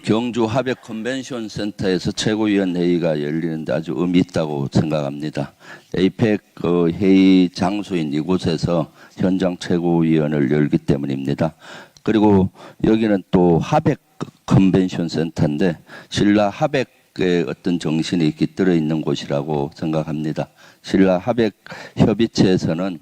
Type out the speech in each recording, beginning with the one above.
경주 하백 컨벤션 센터에서 최고위원 회의가 열리는데 아주 의미 있다고 생각합니다. 에이펙 회의 장소인 이곳에서 현장 최고위원을 열기 때문입니다. 그리고 여기는 또 하백 컨벤션 센터인데 신라 하백의 어떤 정신이 깃들어 있는 곳이라고 생각합니다. 신라 하백 협의체에서는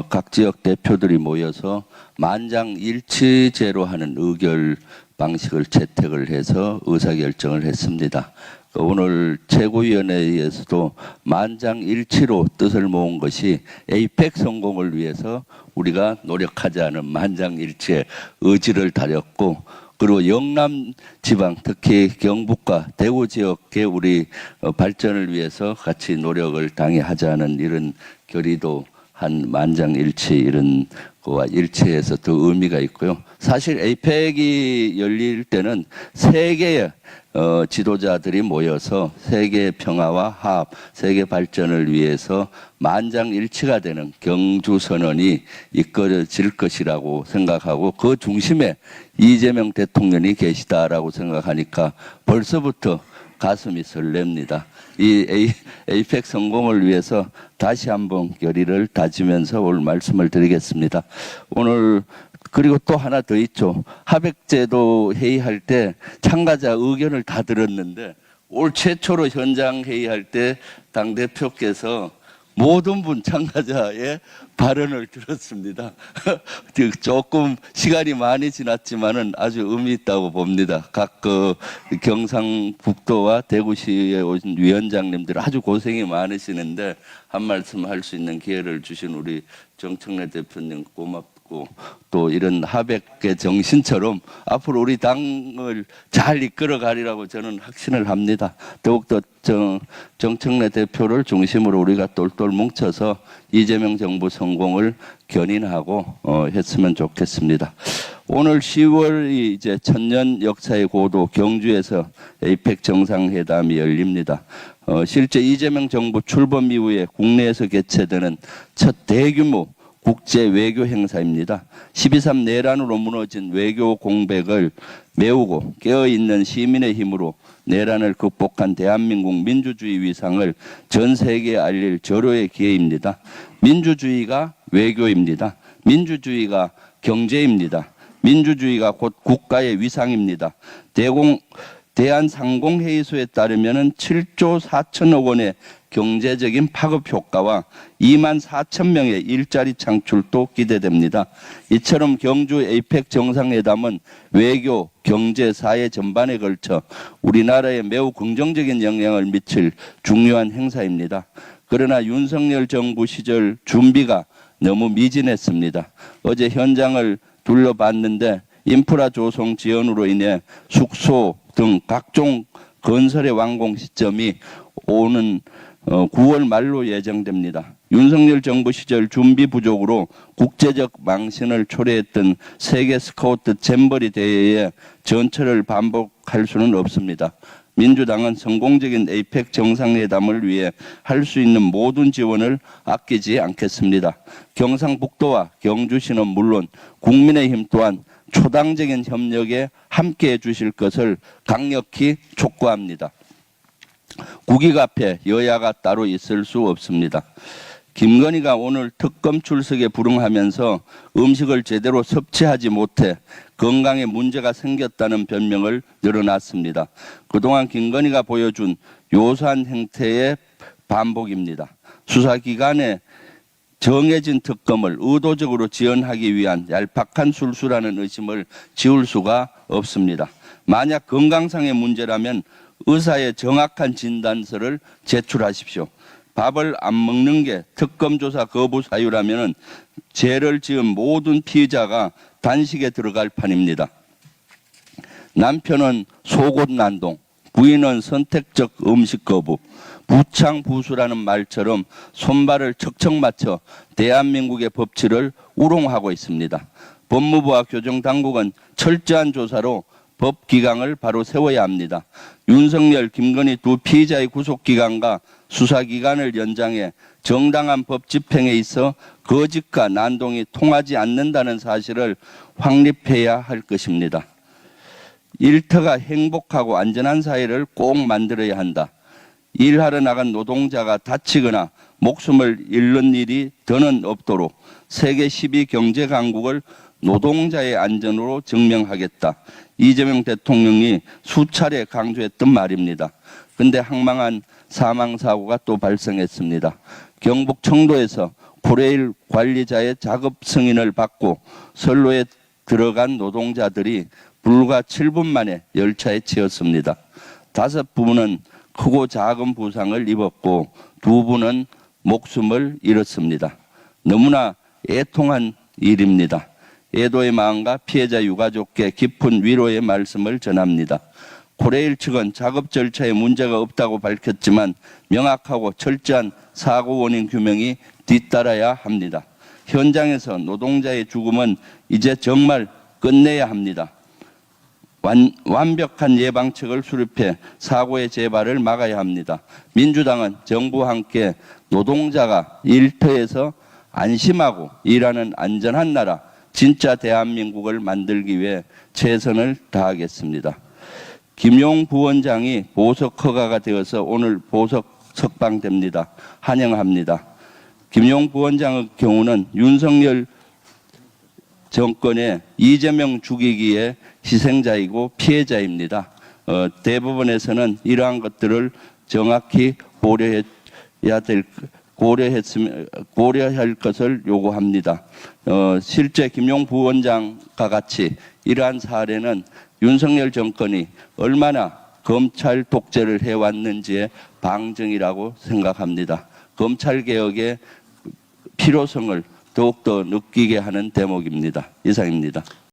각 지역 대표들이 모여서 만장일치제로 하는 의결 방식을 채택을 해서 의사결정을 했습니다. 오늘 최고위원회에서도 만장일치로 뜻을 모은 것이 에이펙 성공을 위해서 우리가 노력하자는 만장일치의 의지를 다렸고, 그리고 영남 지방 특히 경북과 대구 지역의 우리 발전을 위해서 같이 노력을 당해하자는 이런 결의도 한 만장일치 이런 거와 일치해서 더 의미가 있고요. 사실 에이펙이 열릴 때는 세계의 지도자들이 모여서 세계 평화와 화합, 세계 발전을 위해서 만장일치가 되는 경주선언이 이끌어질 것이라고 생각하고 그 중심에 이재명 대통령이 계시다라고 생각하니까 벌써부터 가슴이 설렙니다. 이 에이펙 성공을 위해서 다시 한번 결의를 다지면서 오늘 말씀을 드리겠습니다. 오늘 그리고 또 하나 더 있죠. 하백제도 회의할 때 참가자 의견을 다 들었는데 올 최초로 현장 회의할 때 당대표께서 모든 분 참가자의 발언을 들었습니다. 조금 시간이 많이 지났지만은 아주 의미 있다고 봅니다. 각 경상북도와 대구시에 오신 위원장님들 아주 고생이 많으시는데 한 말씀 할 수 있는 기회를 주신 우리 정청래 대표님 고맙고, 또 이런 하백의 정신처럼 앞으로 우리 당을 잘 이끌어 가리라고 저는 확신을 합니다. 더욱더 정청래 대표를 중심으로 우리가 똘똘 뭉쳐서 이재명 정부 성공을 견인하고 했으면 좋겠습니다. 오늘 10월이 이제 천년 역사의 고도 경주에서 에이펙 정상회담이 열립니다. 실제 이재명 정부 출범 이후에 국내에서 개최되는 첫 대규모 국제 외교 행사입니다. 12.3 내란으로 무너진 외교 공백을 메우고 깨어있는 시민의 힘으로 내란을 극복한 대한민국 민주주의 위상을 전 세계에 알릴 절호의 기회입니다. 민주주의가 외교입니다. 민주주의가 경제입니다. 민주주의가 곧 국가의 위상입니다. 대한상공회의소에 따르면 7조 4천억 원의 경제적인 파급 효과와 2만 4천 명의 일자리 창출도 기대됩니다. 이처럼 경주 에이펙 정상회담은 외교, 경제, 사회 전반에 걸쳐 우리나라에 매우 긍정적인 영향을 미칠 중요한 행사입니다. 그러나 윤석열 정부 시절 준비가 너무 미진했습니다. 어제 현장을 둘러봤는데 인프라 조성 지연으로 인해 숙소 등 각종 건설의 완공 시점이 오는 9월 말로 예정됩니다. 윤석열 정부 시절 준비 부족으로 국제적 망신을 초래했던 세계 스카우트 잼버리 대회에 전철을 반복할 수는 없습니다. 민주당은 성공적인 에이펙 정상회담을 위해 할 수 있는 모든 지원을 아끼지 않겠습니다. 경상북도와 경주시는 물론 국민의힘 또한 초당적인 협력에 함께해 주실 것을 강력히 촉구합니다. 국익 앞에 여야가 따로 있을 수 없습니다. 김건희가 오늘 특검 출석에 불응하면서 음식을 제대로 섭취하지 못해 건강에 문제가 생겼다는 변명을 늘어놨습니다. 그동안 김건희가 보여준 요소한 행태의 반복입니다. 수사기관에 정해진 특검을 의도적으로 지연하기 위한 얄팍한 술수라는 의심을 지울 수가 없습니다. 만약 건강상의 문제라면 의사의 정확한 진단서를 제출하십시오. 밥을 안 먹는 게 특검 조사 거부 사유라면 죄를 지은 모든 피의자가 단식에 들어갈 판입니다. 남편은 속옷 난동, 부인은 선택적 음식 거부, 부창부수라는 말처럼 손발을 척척 맞춰 대한민국의 법치를 우롱하고 있습니다. 법무부와 교정당국은 철저한 조사로 법기강을 바로 세워야 합니다. 윤석열, 김건희 두 피의자의 구속기간과 수사기간을 연장해 정당한 법 집행에 있어 거짓과 난동이 통하지 않는다는 사실을 확립해야 할 것입니다. 일터가 행복하고 안전한 사회를 꼭 만들어야 한다. 일하러 나간 노동자가 다치거나 목숨을 잃는 일이 더는 없도록 세계 10위 경제 강국을 노동자의 안전으로 증명하겠다. 이재명 대통령이 수차례 강조했던 말입니다. 그런데 황망한 사망사고가 또 발생했습니다. 경북 청도에서 코레일 관리자의 작업 승인을 받고 선로에 들어간 노동자들이 불과 7분 만에 열차에 치였습니다. 5분은 크고 작은 부상을 입었고 2분은 목숨을 잃었습니다. 너무나 애통한 일입니다. 애도의 마음과 피해자 유가족께 깊은 위로의 말씀을 전합니다. 코레일 측은 작업 절차에 문제가 없다고 밝혔지만 명확하고 철저한 사고 원인 규명이 뒤따라야 합니다. 현장에서 노동자의 죽음은 이제 정말 끝내야 합니다. 완벽한 예방책을 수립해 사고의 재발을 막아야 합니다. 민주당은 정부와 함께 노동자가 일터에서 안심하고 일하는 안전한 나라, 진짜 대한민국을 만들기 위해 최선을 다하겠습니다. 김용 부원장이 보석 허가가 되어서 오늘 보석 석방됩니다. 환영합니다. 김용 부원장의 경우는 윤석열 정권의 이재명 죽이기의 희생자이고 피해자입니다. 대법원에서는 이러한 것들을 정확히 고려할 것을 요구합니다. 실제 김용 부원장과 같이 이러한 사례는 윤석열 정권이 얼마나 검찰 독재를 해왔는지의 방증이라고 생각합니다. 검찰개혁의 필요성을 더욱더 느끼게 하는 대목입니다. 이상입니다.